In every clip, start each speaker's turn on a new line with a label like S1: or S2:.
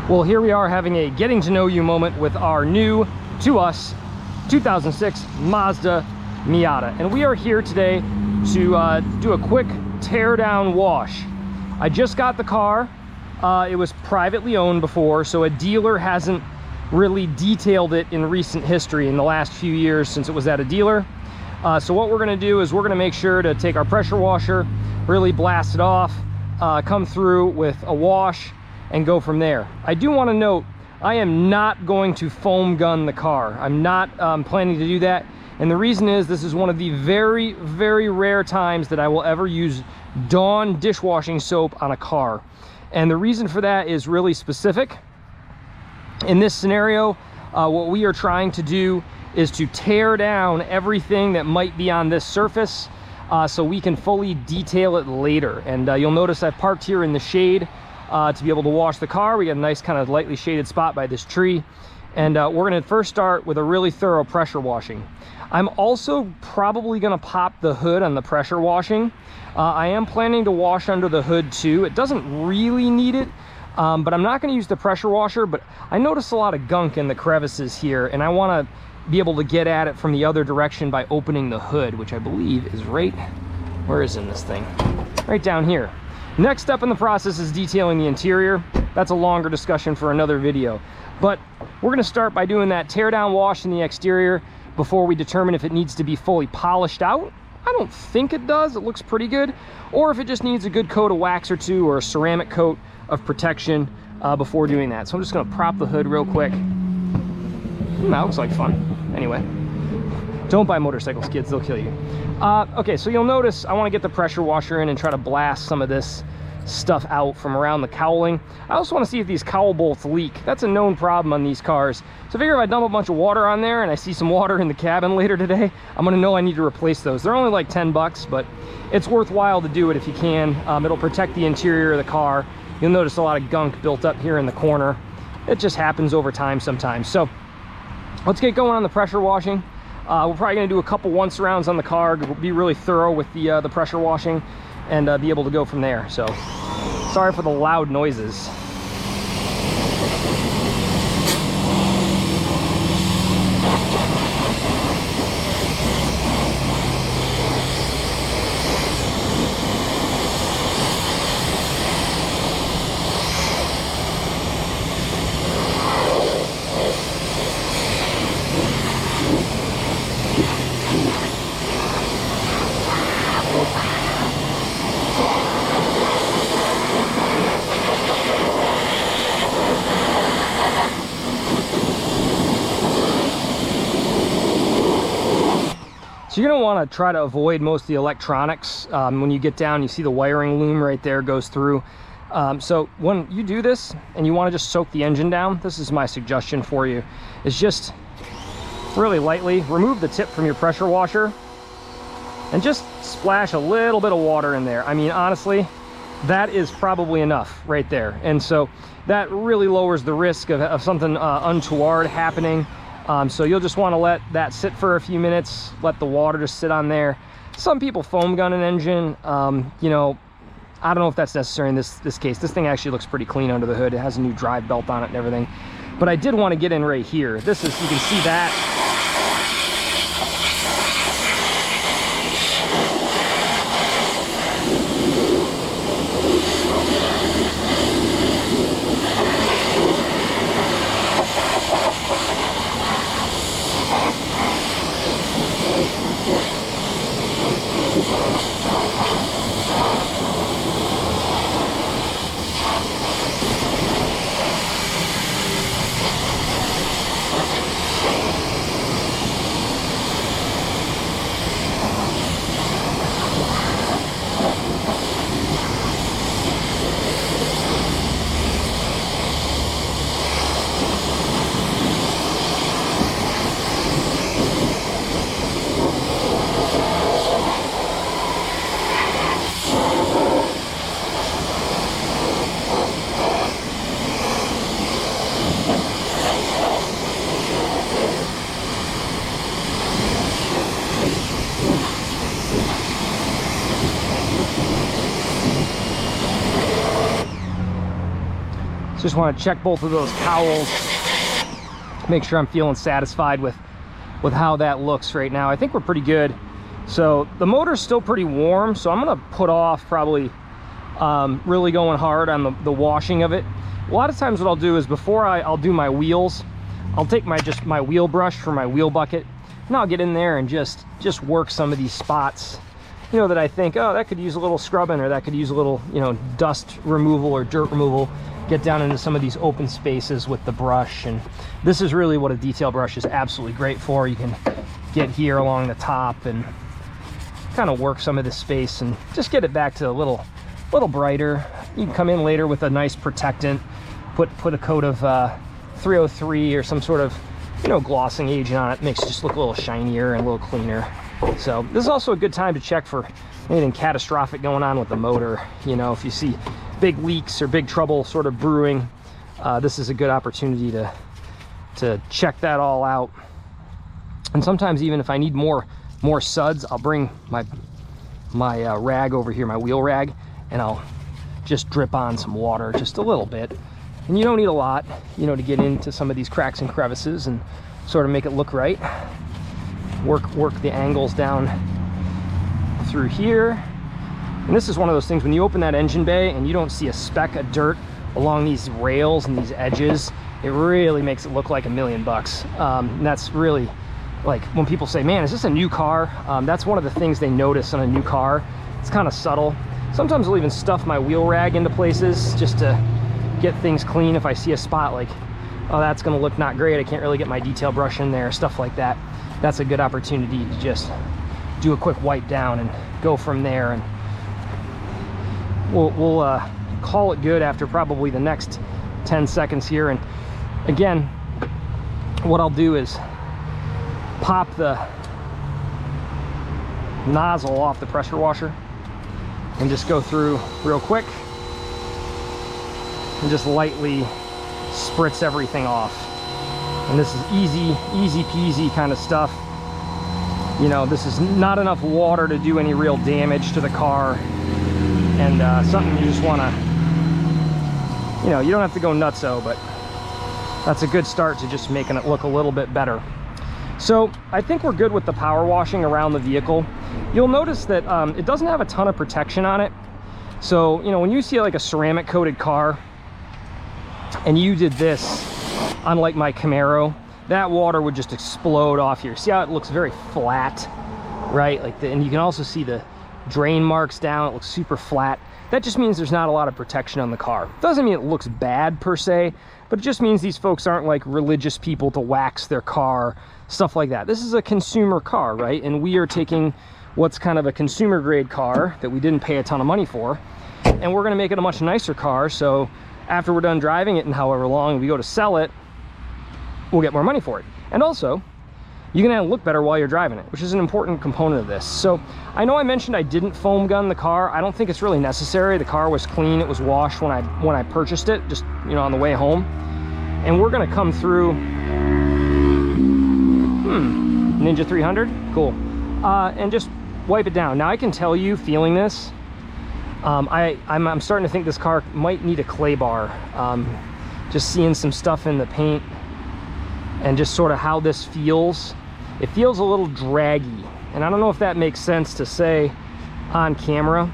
S1: Well, here we are having a getting to know you moment with our new, to us, 2006 Mazda Miata. And we are here today to do a quick teardown wash. I just got the car. It was privately owned before, so a dealer hasn't really detailed it in recent history in the last few years since it was at a dealer. So what we're gonna do is we're gonna make sure to take our pressure washer, really blast it off, come through with a wash, and go from there. I do want to note, I am not going to foam gun the car. I'm not planning to do that. And the reason is this is one of the very, very rare times that I will ever use Dawn dishwashing soap on a car. And the reason for that is really specific. In this scenario, what we are trying to do is to tear down everything that might be on this surface so we can fully detail it later. And you'll notice I've parked here in the shade to be able to wash the car. We got a nice kind of lightly shaded spot by this tree. And we're gonna first start with a really thorough pressure washing. I'm also probably gonna pop the hood on the pressure washing. I am planning to wash under the hood too. It doesn't really need it, but I'm not gonna use the pressure washer, but I noticed a lot of gunk in the crevices here, and I wanna be able to get at it from the other direction by opening the hood, which I believe is right, where is in this thing? Right down here. Next step in the process is detailing the interior. That's a longer discussion for another video. But we're gonna start by doing that tear down wash in the exterior before we determine if it needs to be fully polished out. I don't think it does, it looks pretty good. Or if it just needs a good coat of wax or two or a ceramic coat of protection before doing that. So I'm just gonna prop the hood real quick. That looks like fun. Anyway, don't buy motorcycles, kids, they'll kill you. Okay, so you'll notice I want to get the pressure washer in and try to blast some of this stuff out from around the cowling. I also want to see if these cowl bolts leak. That's a known problem on these cars. So I figure if I dump a bunch of water on there and I see some water in the cabin later today, I'm going to know I need to replace those. They're only like 10 bucks, but it's worthwhile to do it if you can. It'll protect the interior of the car. You'll notice a lot of gunk built up here in the corner. It just happens over time sometimes. So let's get going on the pressure washing. We're probably going to do a couple once rounds on the car, be really thorough with the pressure washing, and be able to go from there. So sorry for the loud noises. So you're going to want to try to avoid most of the electronics. When you get down, you see the wiring loom right there goes through. So when you do this and you want to just soak the engine down, this is my suggestion for you, is just really lightly remove the tip from your pressure washer and just splash a little bit of water in there. I mean, honestly, that is probably enough right there. And so that really lowers the risk of something untoward happening. So you'll just want to let that sit for a few minutes, let the water just sit on there. Some people foam gun an engine. You know, I don't know if that's necessary in this case. This thing actually looks pretty clean under the hood. It has a new drive belt on it and everything. But I did want to get in right here. This is, you can see that. So just want to check both of those cowls, make sure I'm feeling satisfied with how that looks right now. I think we're pretty good. So the motor's still pretty warm, so I'm gonna put off probably really going hard on the washing of it. A lot of times what I'll do is before I'll do my wheels, I'll take my wheel brush for my wheel bucket, and I'll get in there and just work some of these spots, you know, that I think, oh, that could use a little scrubbing, or that could use a little, you know, dust removal or dirt removal. Get down into some of these open spaces with the brush. And this is really what a detail brush is absolutely great for. You can get here along the top and kind of work some of this space and just get it back to a little brighter. You can come in later with a nice protectant, put a coat of 303 or some sort of, you know, glossing agent on it. Makes it just look a little shinier and a little cleaner. So this is also a good time to check for anything catastrophic going on with the motor. You know, if you see big leaks or big trouble sort of brewing, this is a good opportunity to check that all out. And sometimes even if I need more suds, I'll bring my rag over here, my wheel rag, and I'll just drip on some water, just a little bit. And you don't need a lot, you know, to get into some of these cracks and crevices and sort of make it look right. Work the angles down through here. And this is one of those things, when you open that engine bay and you don't see a speck of dirt along these rails and these edges, it really makes it look like $1 million. And that's really, like, when people say, man, is this a new car? That's one of the things they notice on a new car. It's kind of subtle. Sometimes I'll even stuff my wheel rag into places just to get things clean. If I see a spot like, oh, that's gonna look not great, I can't really get my detail brush in there, stuff like that. That's a good opportunity to just do a quick wipe down and go from there. And we'll call it good after probably the next 10 seconds here. And again, what I'll do is pop the nozzle off the pressure washer and just go through real quick and just lightly spritz everything off. And this is easy peasy kind of stuff. You know, this is not enough water to do any real damage to the car, and something you just want to, you know, you don't have to go nutso, but that's a good start to just making it look a little bit better. So I think we're good with the power washing around the vehicle. You'll notice that it doesn't have a ton of protection on it. So, you know, when you see like a ceramic coated car and you did this, unlike my Camaro, that water would just explode off here. See how it looks very flat, right? Like and you can also see the drain marks down. It looks super flat. That just means there's not a lot of protection on the car. Doesn't mean it looks bad per se, but it just means these folks aren't like religious people to wax their car, stuff like that. This is a consumer car, right? And we are taking what's kind of a consumer grade car that we didn't pay a ton of money for, and we're gonna make it a much nicer car. So after we're done driving it and however long we go to sell it, we'll get more money for it. And also, you're gonna look better while you're driving it, which is an important component of this. So I know I mentioned I didn't foam gun the car. I don't think it's really necessary. The car was clean, it was washed when I purchased it, just, you know, on the way home. And we're gonna come through, Ninja 300, cool. And just wipe it down. Now I can tell you, feeling this, I'm starting to think this car might need a clay bar. Just seeing some stuff in the paint and just sort of how this feels. It feels a little draggy, and I don't know if that makes sense to say on camera,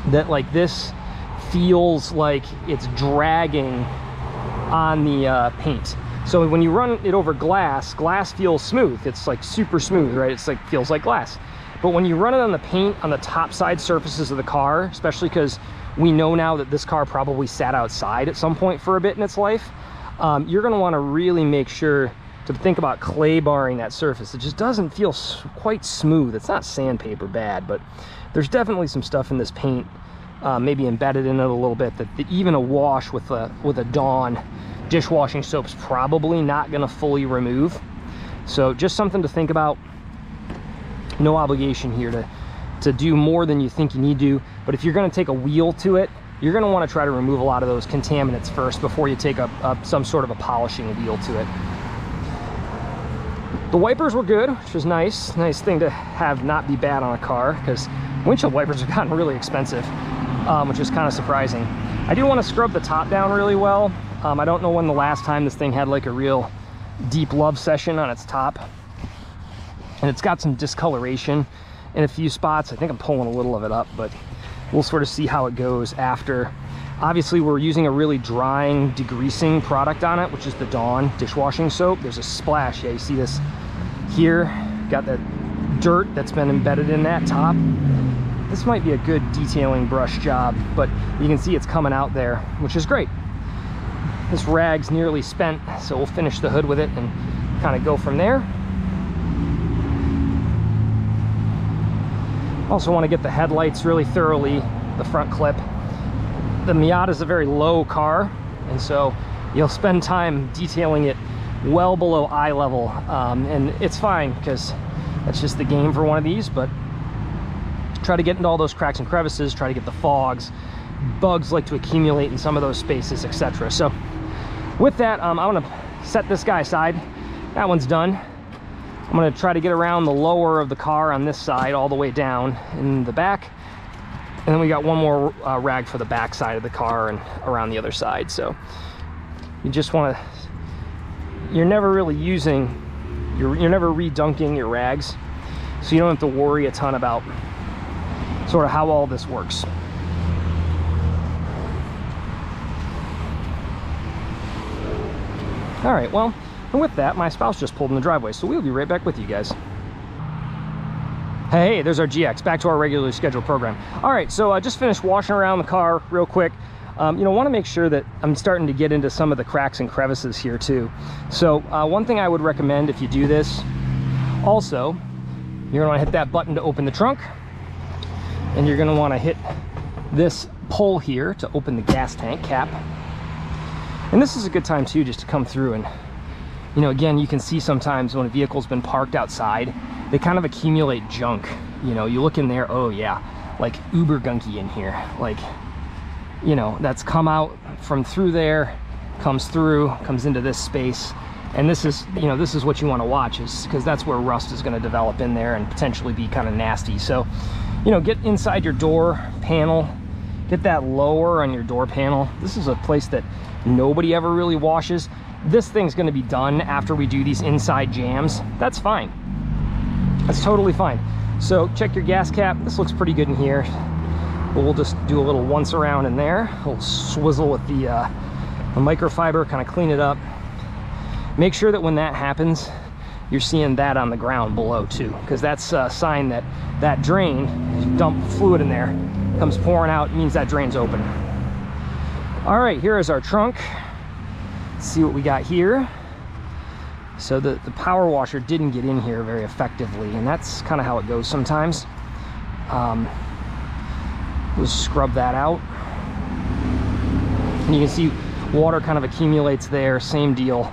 S1: that like this feels like it's dragging on the paint. So when you run it over glass feels smooth. It's like super smooth, right? It's like, feels like glass. But when you run it on the paint, on the top side surfaces of the car, especially because we know now that this car probably sat outside at some point for a bit in its life, you're going to want to really make sure to think about clay barring that surface. It just doesn't feel quite smooth. It's not sandpaper bad, but there's definitely some stuff in this paint, maybe embedded in it a little bit, that even a wash with a Dawn dishwashing soap's probably not going to fully remove. So just something to think about. No obligation here to do more than you think you need to, but if you're going to take a wheel to it, you're going to want to try to remove a lot of those contaminants first before you take some sort of a polishing wheel to it. The wipers were good, which was nice thing to have not be bad on a car, because windshield wipers have gotten really expensive, which is kind of surprising. I do want to scrub the top down really well. I don't know when the last time this thing had like a real deep love session on its top. And it's got some discoloration in a few spots. I think I'm pulling a little of it up, but we'll sort of see how it goes after. Obviously, we're using a really drying, degreasing product on it, which is the Dawn dishwashing soap. There's a splash. Yeah, you see this here? Got that dirt that's been embedded in that top. This might be a good detailing brush job, but you can see it's coming out there, which is great. This rag's nearly spent, so we'll finish the hood with it and kind of go from there. Also want to get the headlights really thoroughly, the front clip. The Miata is a very low car, and so you'll spend time detailing it well below eye level, and it's fine because that's just the game for one of these. But try to get into all those cracks and crevices, try to get the fogs. Bugs like to accumulate in some of those spaces, etc. So with that, I want to set this guy aside. That one's done. I'm going to try to get around the lower of the car on this side all the way down in the back. And then we got one more rag for the back side of the car and around the other side. So you just want to, you're never really using, you're never redunking your rags. So you don't have to worry a ton about sort of how all this works. All right, well, and with that, my spouse just pulled in the driveway, so we'll be right back with you guys. Hey, there's our GX, back to our regularly scheduled program. All right, so I just finished washing around the car real quick. You know, want to make sure that I'm starting to get into some of the cracks and crevices here too. So one thing I would recommend if you do this, also, you're gonna hit that button to open the trunk, and you're gonna wanna hit this pull here to open the gas tank cap. And this is a good time too, just to come through and, you know, again, you can see sometimes when a vehicle's been parked outside, they kind of accumulate junk. You know, you look in there, oh yeah, like uber gunky in here. Like, you know, that's come out from through there, comes through, comes into this space. And this is, you know, this is what you want to watch, is because that's where rust is going to develop in there and potentially be kind of nasty. So, you know, get inside your door panel, get that lower on your door panel. This is a place that nobody ever really washes. This thing's going to be done after we do these inside jams. That's fine. That's totally fine. So check your gas cap. This looks pretty good in here, but we'll just do a little once around in there. A little swizzle with the microfiber, kind of clean it up. Make sure that when that happens, you're seeing that on the ground below too, because that's a sign that that drain, if you dump fluid in there, comes pouring out, it means that drain's open. All right, here is our trunk. Let's see what we got here. So the power washer didn't get in here very effectively, and that's kind of how it goes sometimes. We'll scrub that out. And you can see water kind of accumulates there, same deal,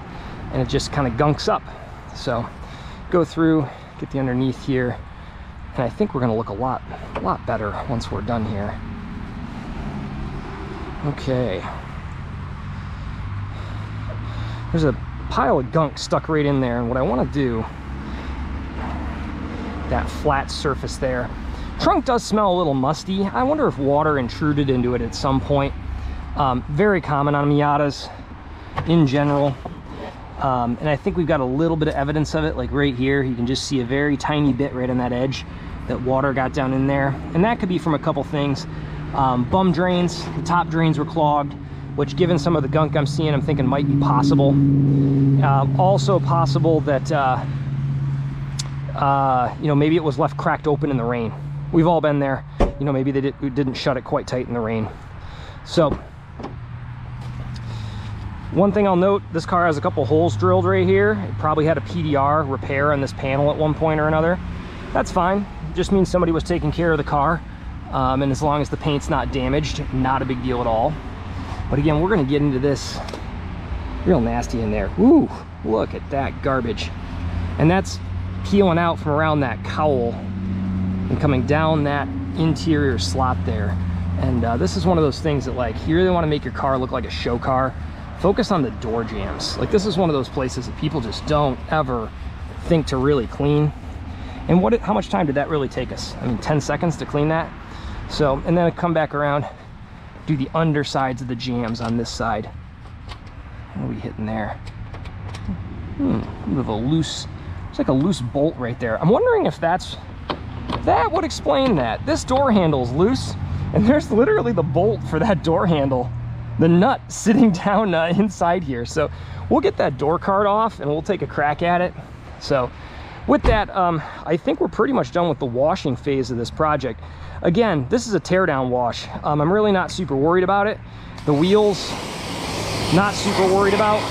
S1: and it just kind of gunks up. So go through, get the underneath here, and I think we're gonna look a lot better once we're done here. Okay. There's a pile of gunk stuck right in there, and what I want to do, that flat surface there, trunk does smell a little musty. I wonder if water intruded into it at some point. Very common on Miatas in general, and I think we've got a little bit of evidence of it, like right here. You can just see a very tiny bit right on that edge that water got down in there, and that could be from a couple things. Bum drains, the top drains were clogged, which, given some of the gunk I'm seeing, I'm thinking might be possible. Also possible that, you know, maybe it was left cracked open in the rain. We've all been there. You know, maybe they didn't shut it quite tight in the rain. So, one thing I'll note, this car has a couple holes drilled right here. It probably had a PDR repair on this panel at one point or another. That's fine. It just means somebody was taking care of the car. And as long as the paint's not damaged, not a big deal at all. But again, we're gonna get into this real nasty in there. Ooh, look at that garbage. And that's peeling out from around that cowl and coming down that interior slot there. And this is one of those things that, like, you really wanna make your car look like a show car, focus on the door jams. Like, this is one of those places that people just don't ever think to really clean. And how much time did that really take us? I mean, 10 seconds to clean that? So, and then I come back around, do the undersides of the jambs on this side. What are we hitting there? A bit of a loose, it's like a loose bolt right there. I'm wondering if that would explain that. This door handle's loose, and there's literally the bolt for that door handle, the nut sitting down inside here. So we'll get that door card off and we'll take a crack at it. So with that, I think we're pretty much done with the washing phase of this project. Again, this is a teardown wash. I'm really not super worried about it. The wheels, not super worried about.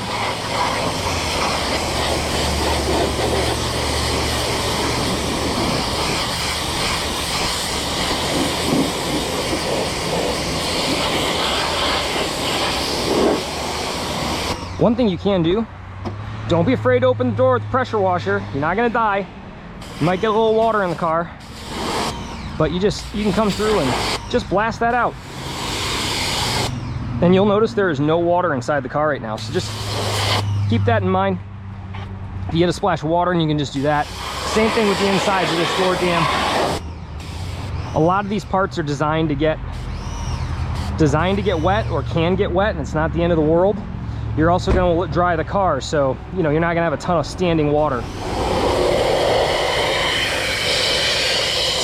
S1: One thing you can do, don't be afraid to open the door with the pressure washer. You're not gonna die. You might get a little water in the car, but you can come through and just blast that out. And you'll notice there is no water inside the car right now, so just keep that in mind. If you get a splash of water, and you can just do that. Same thing with the insides of this door jamb. A lot of these parts are designed to get wet, or can get wet, and it's not the end of the world. You're also going to dry the car, so you know you're not going to have a ton of standing water.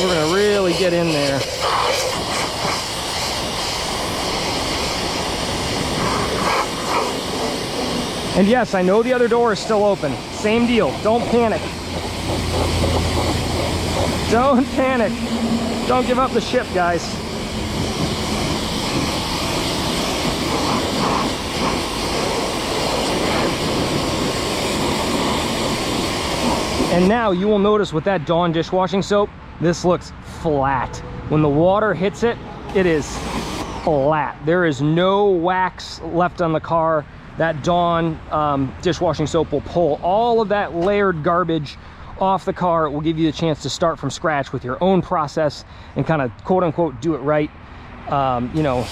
S1: We're going to really get in there. And yes, I know the other door is still open. Same deal. Don't panic. Don't panic. Don't give up the ship, guys. And now you will notice with that Dawn dishwashing soap, this looks flat. When the water hits it, it is flat. There is no wax left on the car. That Dawn dishwashing soap will pull all of that layered garbage off the car. It will give you the chance to start from scratch with your own process and kind of quote unquote do it right. You know,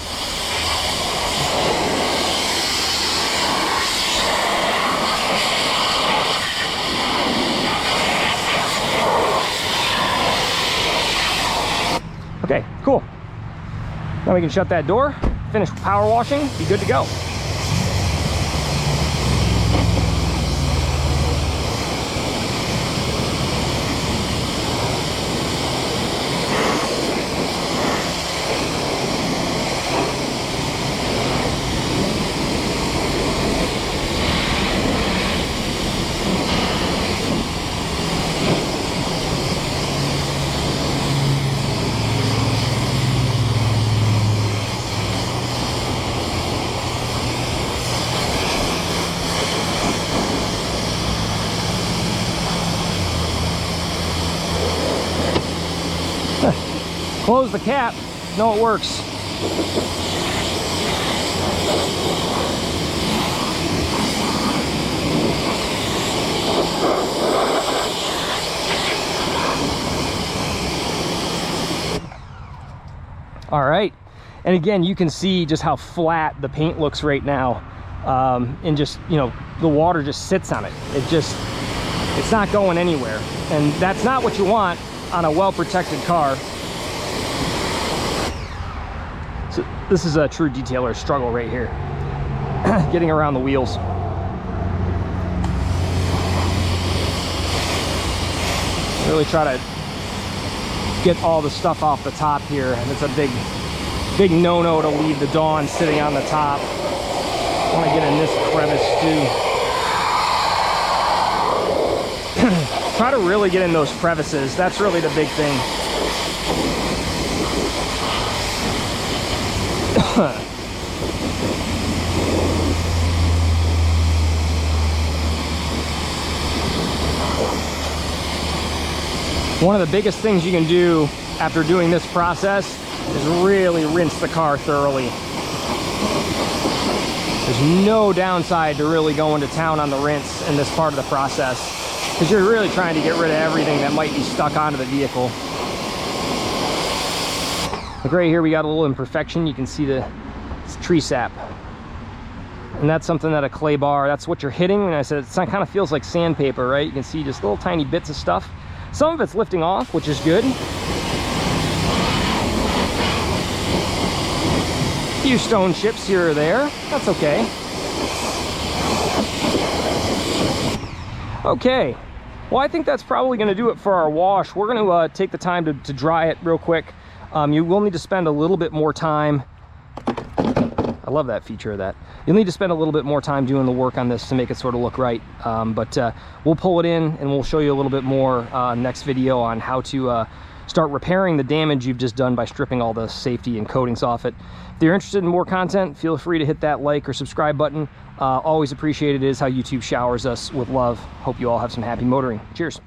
S1: okay, cool. Now we can shut that door, finish power washing, be good to go. Close the cap. No, it works. All right. And again, you can see just how flat the paint looks right now. And just, you know, the water just sits on it. It's not going anywhere. And that's not what you want on a well-protected car. So this is a true detailer struggle right here. Getting around the wheels. Really try to get all the stuff off the top here. And it's a big no-no to leave the Dawn sitting on the top. I want to get in this crevice too. Try to really get in those crevices. That's really the big thing. One of the biggest things you can do after doing this process is really rinse the car thoroughly. There's no downside to really going to town on the rinse in this part of the process, because you're really trying to get rid of everything that might be stuck onto the vehicle. Like right here, we got a little imperfection. You can see the tree sap. And that's something that a clay bar, that's what you're hitting. And I said, it kind of feels like sandpaper, right? You can see just little tiny bits of stuff. Some of it's lifting off, which is good. few stone chips here or there. That's okay. Okay, well, I think that's probably going to do it for our wash. We're going to take the time to dry it real quick. You will need to spend a little bit more time. I love that feature of that. You'll need to spend a little bit more time doing the work on this to make it sort of look right. But we'll pull it in and we'll show you a little bit more next video on how to start repairing the damage you've just done by stripping all the safety and coatings off it. If you're interested in more content, feel free to hit that like or subscribe button. Always appreciated. It is how YouTube showers us with love. Hope you all have some happy motoring. Cheers.